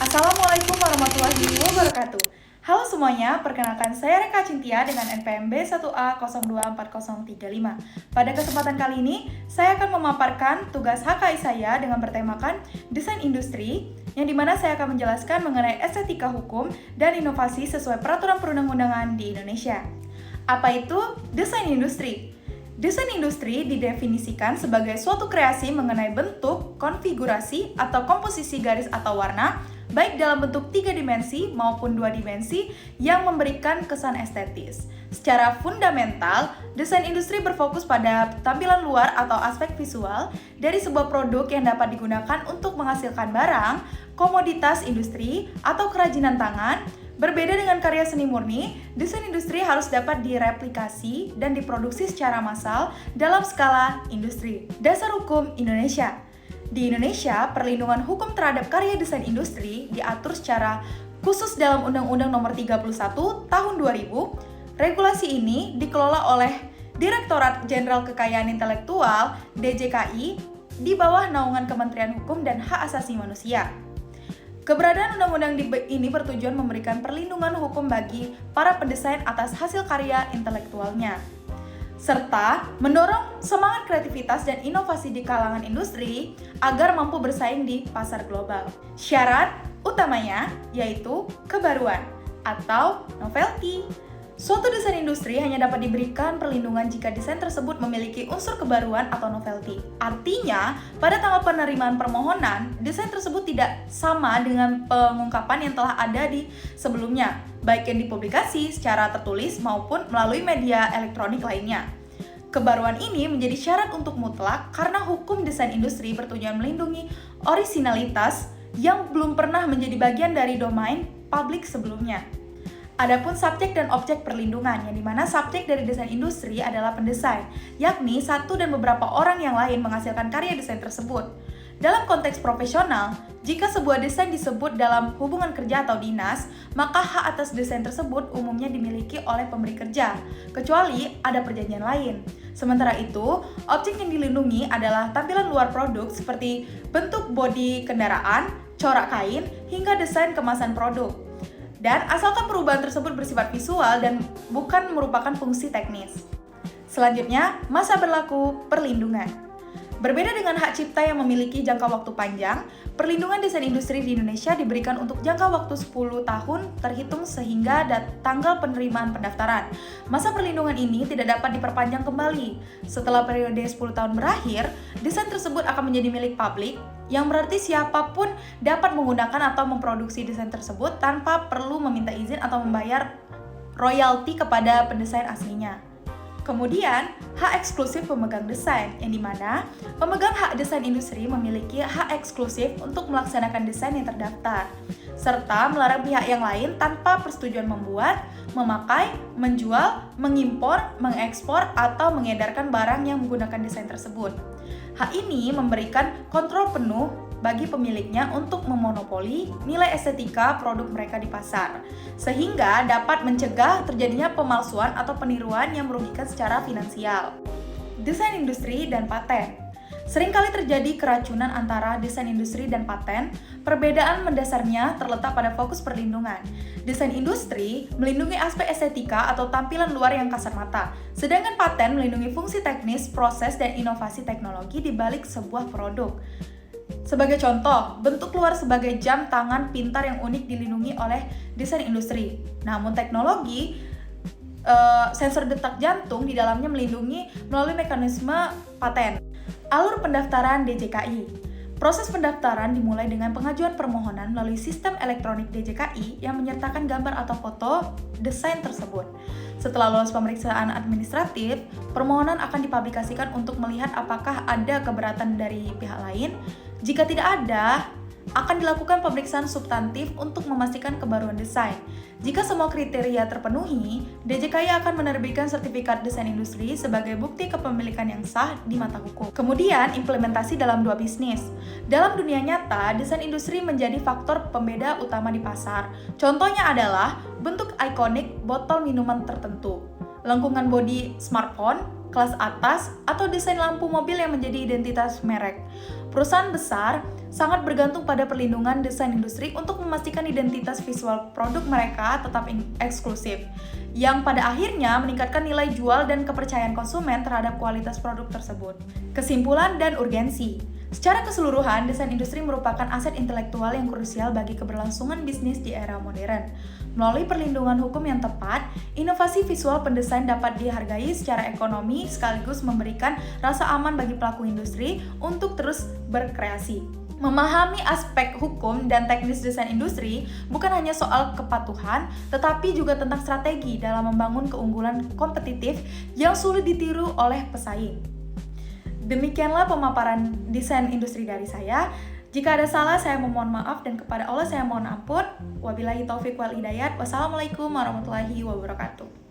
Assalamualaikum warahmatullahi wabarakatuh. Halo semuanya, perkenalkan saya Reka Cintia dengan NPM B1A024035. Pada kesempatan kali ini, saya akan memaparkan tugas HKI saya dengan bertemakan desain industri, yang dimana saya akan menjelaskan mengenai estetika hukum dan inovasi sesuai peraturan perundang-undangan di Indonesia. Apa itu desain industri? Desain industri didefinisikan sebagai suatu kreasi mengenai bentuk, konfigurasi, atau komposisi garis atau warna, baik dalam bentuk 3 dimensi maupun 2 dimensi yang memberikan kesan estetis. Secara fundamental, desain industri berfokus pada tampilan luar atau aspek visual dari sebuah produk yang dapat digunakan untuk menghasilkan barang, komoditas industri, atau kerajinan tangan. Berbeda dengan karya seni murni, desain industri harus dapat direplikasi dan diproduksi secara massal dalam skala industri. Dasar hukum Indonesia. Di Indonesia, perlindungan hukum terhadap karya desain industri diatur secara khusus dalam Undang-Undang Nomor 31 Tahun 2000. Regulasi ini dikelola oleh Direktorat Jenderal Kekayaan Intelektual (DJKI) di bawah naungan Kementerian Hukum dan Hak Asasi Manusia. Keberadaan undang-undang ini bertujuan memberikan perlindungan hukum bagi para pendesain atas hasil karya intelektualnya, serta mendorong semangat kreativitas dan inovasi di kalangan industri agar mampu bersaing di pasar global. Syarat utamanya yaitu kebaruan atau novelty. Suatu desain industri hanya dapat diberikan perlindungan jika desain tersebut memiliki unsur kebaruan atau novelty. Artinya, pada tanggal penerimaan permohonan, desain tersebut tidak sama dengan pengungkapan yang telah ada di sebelumnya, baik yang dipublikasi secara tertulis maupun melalui media elektronik lainnya. Kebaruan ini menjadi syarat untuk mutlak karena hukum desain industri bertujuan melindungi orisinalitas yang belum pernah menjadi bagian dari domain publik sebelumnya. Adapun subjek dan objek perlindungan, yang dimana subjek dari desain industri adalah pendesain, yakni satu dan beberapa orang yang lain menghasilkan karya desain tersebut. Dalam konteks profesional, jika sebuah desain disebut dalam hubungan kerja atau dinas, maka hak atas desain tersebut umumnya dimiliki oleh pemberi kerja, kecuali ada perjanjian lain. Sementara itu, objek yang dilindungi adalah tampilan luar produk seperti bentuk bodi kendaraan, corak kain, hingga desain kemasan produk. Dan asalkan perubahan tersebut bersifat visual dan bukan merupakan fungsi teknis. Selanjutnya, masa berlaku perlindungan. Berbeda dengan hak cipta yang memiliki jangka waktu panjang, perlindungan desain industri di Indonesia diberikan untuk jangka waktu 10 tahun terhitung sehingga tanggal penerimaan pendaftaran. Masa perlindungan ini tidak dapat diperpanjang kembali. Setelah periode 10 tahun berakhir, desain tersebut akan menjadi milik publik, yang berarti siapapun dapat menggunakan atau memproduksi desain tersebut tanpa perlu meminta izin atau membayar royalti kepada pendesain aslinya. Kemudian, hak eksklusif pemegang desain, yang dimana pemegang hak desain industri memiliki hak eksklusif untuk melaksanakan desain yang terdaftar, serta melarang pihak yang lain tanpa persetujuan membuat, memakai, menjual, mengimpor, mengekspor, atau mengedarkan barang yang menggunakan desain tersebut. Hak ini memberikan kontrol penuh bagi pemiliknya untuk memonopoli nilai estetika produk mereka di pasar, sehingga dapat mencegah terjadinya pemalsuan atau peniruan yang merugikan secara finansial. Desain industri dan paten. Seringkali terjadi keracunan antara desain industri dan paten. Perbedaan mendasarnya terletak pada fokus perlindungan. Desain industri melindungi aspek estetika atau tampilan luar yang kasat mata, sedangkan paten melindungi fungsi teknis, proses, dan inovasi teknologi di balik sebuah produk. Sebagai contoh, bentuk luar sebagai jam tangan pintar yang unik dilindungi oleh desain industri. Namun teknologi sensor detak jantung di dalamnya melindungi melalui mekanisme paten. Alur pendaftaran DJKI. Proses pendaftaran dimulai dengan pengajuan permohonan melalui sistem elektronik DJKI yang menyertakan gambar atau foto desain tersebut. Setelah lolos pemeriksaan administratif, permohonan akan dipublikasikan untuk melihat apakah ada keberatan dari pihak lain. Jika tidak ada, akan dilakukan pemeriksaan substantif untuk memastikan kebaruan desain. Jika semua kriteria terpenuhi, DJKI akan menerbitkan sertifikat desain industri sebagai bukti kepemilikan yang sah di mata hukum. Kemudian, implementasi dalam dua bisnis. Dalam dunia nyata, desain industri menjadi faktor pembeda utama di pasar. Contohnya adalah bentuk ikonik botol minuman tertentu, lengkungan bodi smartphone, kelas atas, atau desain lampu mobil yang menjadi identitas merek. Perusahaan besar sangat bergantung pada perlindungan desain industri untuk memastikan identitas visual produk mereka tetap eksklusif, yang pada akhirnya meningkatkan nilai jual dan kepercayaan konsumen terhadap kualitas produk tersebut. Kesimpulan dan urgensi. Secara keseluruhan, desain industri merupakan aset intelektual yang krusial bagi keberlangsungan bisnis di era modern. Melalui perlindungan hukum yang tepat, inovasi visual pendesain dapat dihargai secara ekonomi sekaligus memberikan rasa aman bagi pelaku industri untuk terus berkreasi. Memahami aspek hukum dan teknis desain industri bukan hanya soal kepatuhan, tetapi juga tentang strategi dalam membangun keunggulan kompetitif yang sulit ditiru oleh pesaing. Demikianlah pemaparan desain industri dari saya. Jika ada salah, saya memohon maaf dan kepada Allah saya mohon ampun. Wabillahi taufiq wal hidayat. Wassalamualaikum warahmatullahi wabarakatuh.